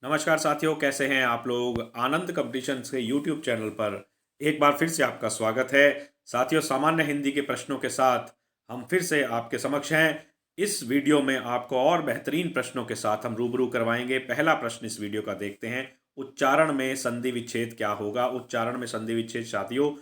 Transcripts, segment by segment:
नमस्कार साथियों, कैसे हैं आप लोग। आनंद कंपटीशंस के यूट्यूब चैनल पर एक बार फिर से आपका स्वागत है। साथियों, सामान्य हिंदी के प्रश्नों के साथ हम फिर से आपके समक्ष हैं। इस वीडियो में आपको और बेहतरीन प्रश्नों के साथ हम रूबरू करवाएंगे। पहला प्रश्न इस वीडियो का देखते हैं। उच्चारण में संधि विच्छेद क्या होगा। उच्चारण में संधि विच्छेद साथियों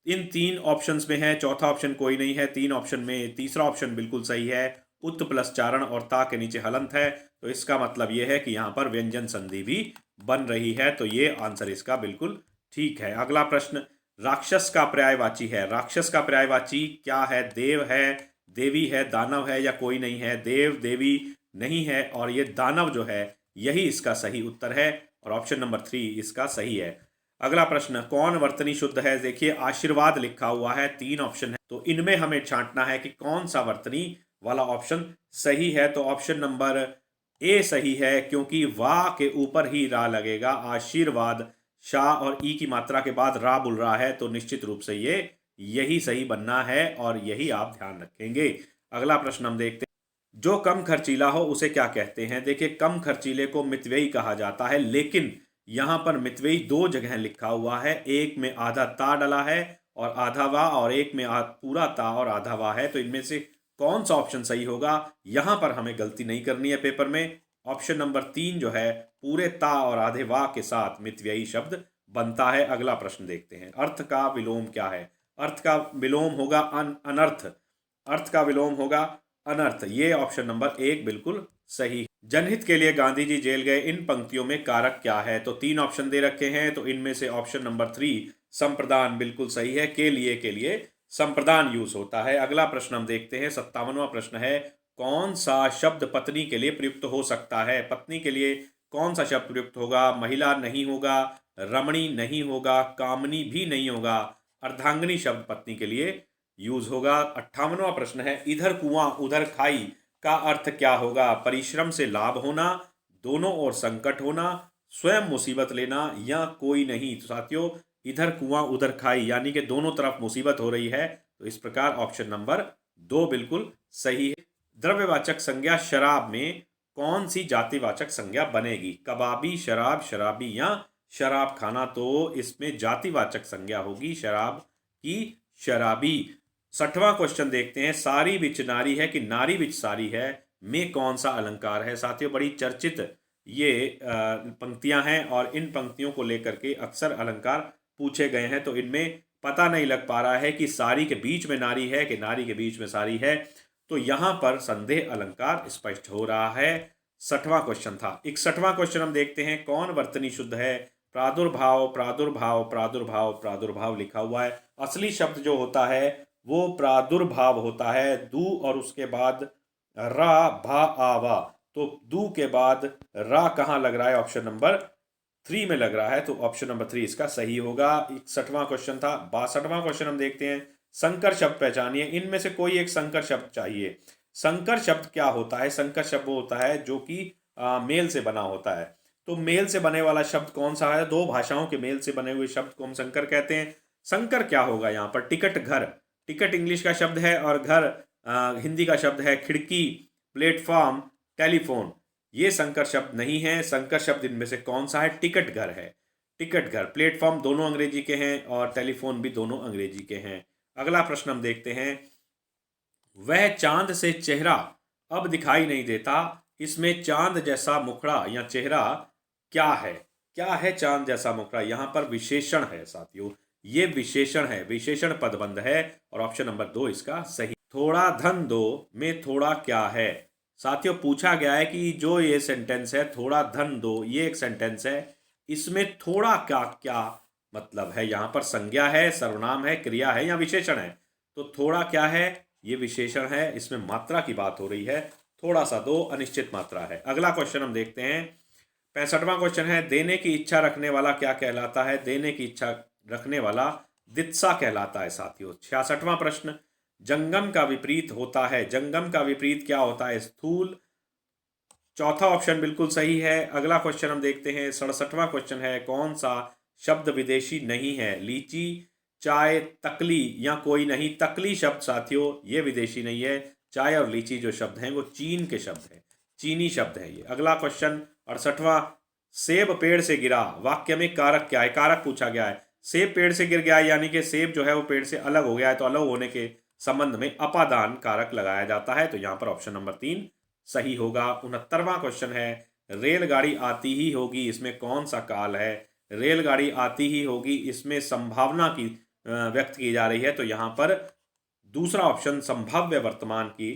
इन तीन ऑप्शंस में है, चौथा ऑप्शन कोई नहीं है। तीन ऑप्शन में तीसरा ऑप्शन बिल्कुल सही है। उत प्लस चारण और ता के नीचे हलंत है, तो इसका मतलब यह है कि यहाँ पर व्यंजन संधि भी बन रही है। तो ये आंसर इसका बिल्कुल ठीक है। अगला प्रश्न, राक्षस का पर्यायवाची है। राक्षस का पर्यायवाची क्या है। देव है, देवी है, दानव है या कोई नहीं है। देव देवी नहीं है और ये दानव जो है यही इसका सही उत्तर है और ऑप्शन नंबर 3 इसका सही है। अगला प्रश्न, कौन वर्तनी शुद्ध है। देखिए आशीर्वाद लिखा हुआ है, तीन ऑप्शन है, तो इनमें हमें छांटना है कि कौन सा वर्तनी वाला ऑप्शन सही है। तो ऑप्शन नंबर ए सही है, क्योंकि वाह के ऊपर ही रा लगेगा। आशीर्वाद शाह और ई की मात्रा के बाद रा बुल रहा है, तो निश्चित रूप से ये यही सही बनना है और यही आप ध्यान रखेंगे। अगला प्रश्न हम देखते हैं, जो कम खर्चीला हो उसे क्या कहते हैं। देखिए कम खर्चीले को मितव्ययी कहा जाता है, लेकिन यहां पर मितव्ययी दो जगह लिखा हुआ है। एक में आधा ता डला है और आधा वा, और एक में पूरा ता और आधा वा है। तो इनमें से कौन सा ऑप्शन सही होगा। यहां पर हमें गलती नहीं करनी है पेपर में। ऑप्शन नंबर 3 जो है पूरे ता और आधे वा के साथ मितव्ययी शब्द बनता है। अगला प्रश्न देखते हैं, अर्थ का विलोम क्या है। अर्थ का विलोम होगा अनर्थ। अर्थ का विलोम होगा अनर्थ। ये ऑप्शन नंबर 1 बिल्कुल सही। जनहित के लिए गांधी जी जेल गए, इन पंक्तियों में कारक क्या है। तो तीन ऑप्शन दे रखे हैं, तो इनमें से ऑप्शन नंबर 3 संप्रदान बिल्कुल सही है। के लिए संप्रदान यूज होता है। अगला प्रश्न हम देखते हैं, 57वां प्रश्न है, कौन सा शब्द पत्नी के लिए प्रयुक्त हो सकता है। पत्नी के लिए कौन सा शब्द प्रयुक्त होगा। महिला नहीं होगा, रमणी नहीं होगा, कामनी भी नहीं होगा, अर्धांगिनी शब्द पत्नी के लिए यूज होगा। 58वां प्रश्न है, इधर कुआं उधर खाई का अर्थ क्या होगा। परिश्रम से लाभ होना, दोनों ओर संकट होना, स्वयं मुसीबत लेना या कोई नहीं। तो साथियों इधर कुआं उधर खाई यानी कि दोनों तरफ मुसीबत हो रही है, तो इस प्रकार ऑप्शन नंबर 2 बिल्कुल सही है। द्रव्यवाचक संज्ञा शराब में कौन सी जातिवाचक संज्ञा बनेगी। कबाबी, शराब, शराबी या शराब खाना। तो इसमें जातिवाचक संज्ञा होगी शराब की शराबी। 60वां क्वेश्चन देखते हैं, सारी बिच नारी है कि नारी बिच सारी है में कौन सा अलंकार है। साथियों बड़ी चर्चित ये पंक्तियां हैं और इन पंक्तियों को लेकर के अक्सर अलंकार पूछे गए हैं। तो इनमें पता नहीं लग पा रहा है कि सारी के बीच में नारी है कि नारी के बीच में सारी है। तो यहां पर संदेह अलंकार स्पष्ट हो रहा है। 60वां क्वेश्चन था। 61वां क्वेश्चन हम देखते हैं, कौन वर्तनी शुद्ध है। प्रादुर्भाव, प्रादुर्भाव, प्रादुर्भाव, प्रादुर्भाव लिखा हुआ है। असली शब्द जो होता है वो प्रादुर्भाव होता है। दू और उसके बाद रा भा आवा, तो दू के बाद रा कहाँ लग रहा है। ऑप्शन नंबर 3 में लग रहा है, तो ऑप्शन नंबर 3 इसका सही होगा। 61वां क्वेश्चन था। 62वां क्वेश्चन हम देखते हैं, संकर शब्द पहचानिए। इनमें से कोई एक संकर शब्द चाहिए। संकर शब्द क्या होता है। संकर शब्द वो होता है जो कि मेल से बना होता है। तो मेल से बने वाला शब्द कौन सा है। दो भाषाओं के मेल से बने हुए शब्द को हम संकर कहते हैं। संकर क्या होगा यहाँ पर। टिकट घर, टिकट इंग्लिश का शब्द है और घर हिंदी का शब्द है। खिड़की, प्लेटफॉर्म, टेलीफोन, ये संकर शब्द नहीं है। संकर शब्द इनमें से कौन सा है। टिकट घर है। टिकट घर, प्लेटफॉर्म दोनों अंग्रेजी के हैं और टेलीफोन भी दोनों अंग्रेजी के हैं। अगला प्रश्न हम देखते हैं, वह चांद से चेहरा अब दिखाई नहीं देता, इसमें चांद जैसा मुखड़ा या चेहरा क्या है। क्या है चांद जैसा मुखड़ा। यहां पर विशेषण है साथियों, ये विशेषण है, विशेषण पदबंध है और ऑप्शन नंबर 2 इसका सही। थोड़ा धन दो में थोड़ा क्या है। साथियों पूछा गया है कि जो ये सेंटेंस है, थोड़ा धन दो, ये एक सेंटेंस है, इसमें थोड़ा क्या क्या मतलब है। यहां पर संज्ञा है, सर्वनाम है, क्रिया है या विशेषण है। तो थोड़ा क्या है, ये विशेषण है, इसमें मात्रा की बात हो रही है। थोड़ा सा दो अनिश्चित मात्रा है। अगला क्वेश्चन हम देखते हैं, 65वां क्वेश्चन है, देने की इच्छा रखने वाला क्या कहलाता है। देने की इच्छा रखने वाला दित्सा कहलाता है साथियों। 66वां प्रश्न, जंगम का विपरीत होता है। जंगम का विपरीत क्या होता है। स्थूल। चौथा ऑप्शन बिल्कुल सही है। अगला क्वेश्चन हम देखते हैं, 67वां क्वेश्चन है, कौन सा शब्द विदेशी नहीं है। लीची, चाय, तकली या कोई नहीं। तकली शब्द साथियों ये विदेशी नहीं है। चाय और लीची जो शब्द हैं वो चीन के शब्द हैं, चीनी शब्द है ये। अगला क्वेश्चन 68वां, सेब पेड़ से गिरा, वाक्य में कारक क्या है? कारक पूछा गया है। सेब पेड़ से गिर गया है यानी कि सेब जो है वो पेड़ से अलग हो गया है, तो अलग होने के संबंध में अपादान कारक लगाया जाता है। तो यहाँ पर ऑप्शन नंबर 3 सही होगा। 69वां क्वेश्चन है, रेलगाड़ी आती ही होगी, इसमें कौन सा काल है? रेलगाड़ी आती ही होगी, इसमें संभावना की व्यक्त की जा रही है, तो यहाँ पर दूसरा ऑप्शन संभाव्य वर्तमान की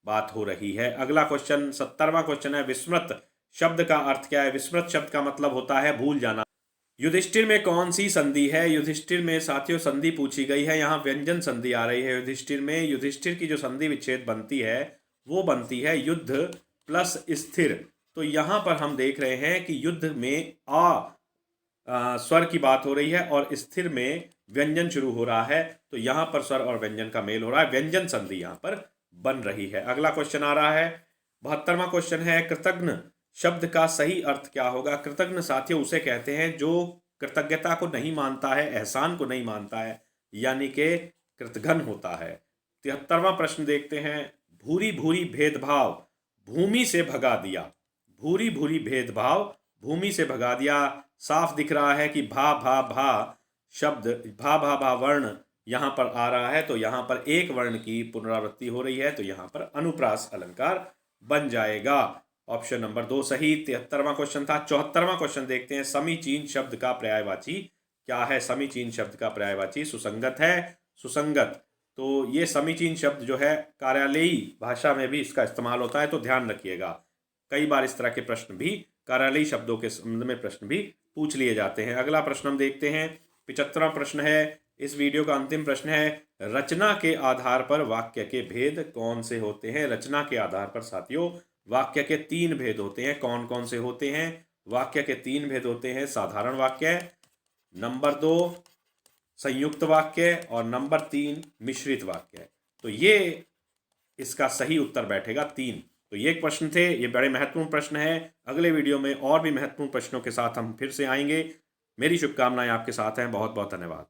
बात हो रही है। अगला क्वेश्चन 70वां क्वेश्चन है, विस्मृत शब्द का अर्थ क्या है? विस्मृत शब्द का मतलब होता है भूल जाना। युधिष्ठिर में कौन सी संधि है? युधिष्ठिर में साथियों संधि पूछी गई है, यहाँ व्यंजन संधि आ रही है युधिष्ठिर में। युधिष्ठिर की जो संधि विच्छेद बनती है वो बनती है युद्ध प्लस स्थिर। तो यहाँ पर हम देख रहे हैं कि युद्ध में स्वर की बात हो रही है और स्थिर में व्यंजन शुरू हो रहा है, तो यहाँ पर स्वर और व्यंजन का मेल हो रहा है, व्यंजन संधि यहाँ पर बन रही है। अगला क्वेश्चन आ रहा है, 72वां क्वेश्चन है, कृतघ्न शब्द का सही अर्थ क्या होगा? कृतघ्न साथियों उसे कहते हैं जो कृतज्ञता को नहीं मानता है, एहसान को नहीं मानता है, यानी कि कृतघ्न होता है। 73वां प्रश्न देखते हैं, भूरी भूरी भेदभाव भूमि से भगा दिया। भूरी भूरी भेदभाव भूमि से भगा दिया, साफ दिख रहा है कि भा भा भा शब्द, भा भा भा वर्ण यहाँ पर आ रहा है, तो यहाँ पर एक वर्ण की पुनरावृत्ति हो रही है, तो यहाँ पर अनुप्रास अलंकार बन जाएगा। ऑप्शन नंबर 2 सही। 73वां क्वेश्चन था। 74वां क्वेश्चन देखते हैं, समीचीन शब्द का पर्यायवाची क्या है? समीचीन शब्द का पर्यायवाची सुसंगत है। सुसंगत, तो ये समीचीन शब्द जो है कार्यालयी भाषा में भी इसका इस्तेमाल होता है, तो ध्यान रखिएगा। कई बार इस तरह के प्रश्न भी, कार्यालयी शब्दों के संबंध में प्रश्न भी पूछ लिए जाते हैं। अगला प्रश्न हम देखते हैं, 75वां प्रश्न है, इस वीडियो का अंतिम प्रश्न है, रचना के आधार पर वाक्य के भेद कौन से होते हैं? रचना के आधार पर साथियों वाक्य के 3 भेद होते हैं। कौन कौन से होते हैं? वाक्य के 3 भेद होते हैं, साधारण वाक्य, नंबर 2 संयुक्त वाक्य और नंबर 3 मिश्रित वाक्य। तो ये इसका सही उत्तर बैठेगा 3। तो ये प्रश्न थे, ये बड़े महत्वपूर्ण प्रश्न है। अगले वीडियो में और भी महत्वपूर्ण प्रश्नों के साथ हम फिर से आएंगे। मेरी शुभकामनाएं आपके साथ हैं। बहुत बहुत धन्यवाद।